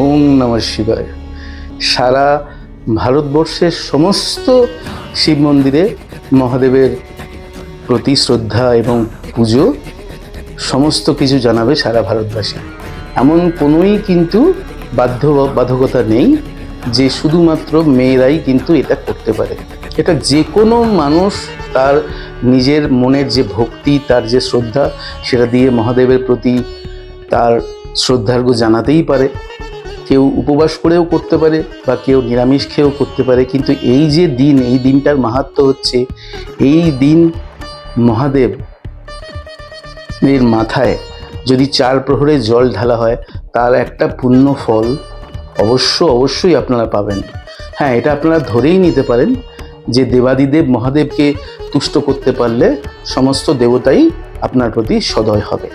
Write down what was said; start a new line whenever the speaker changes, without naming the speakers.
ওম নমঃ শিবায়। সারা ভারতবর্ষের সমস্ত শিব মন্দিরে মহাদেবের প্রতি শ্রদ্ধা এবং পুজো সমস্ত কিছু জানাবে সারা ভারতবাসী। এমন কোনোই কিন্তু বাধ্যবাধকতা নেই যে শুধুমাত্র মেয়েরাই কিন্তু এটা করতে পারে। এটা যে কোনো মানুষ তার নিজের মনের যে ভক্তি, তার যে শ্রদ্ধা, সেটা দিয়ে মহাদেবের প্রতি তার শ্রদ্ধার্ঘ্য জানাতেই পারে। কেউ উপবাস করেও করতে পারে বা কেউ নিরামিষ খেয়েও করতে পারে। কিন্তু এই যে দিন, এই দিনটার মাহাত্ম্য হচ্ছে, এই দিন মহাদেব এর মাথায় যদি 4 প্রহরে জল ঢালা হয়, তার একটা পুণ্য ফল অবশ্যই আপনারা পাবেন। হ্যাঁ, এটা আপনারা ধরেই নিতে পারেন যে দেবাদিদেব মহাদেবকে তুষ্ট করতে পারলে সমস্ত দেবতাই আপনার প্রতি সদয় হবে।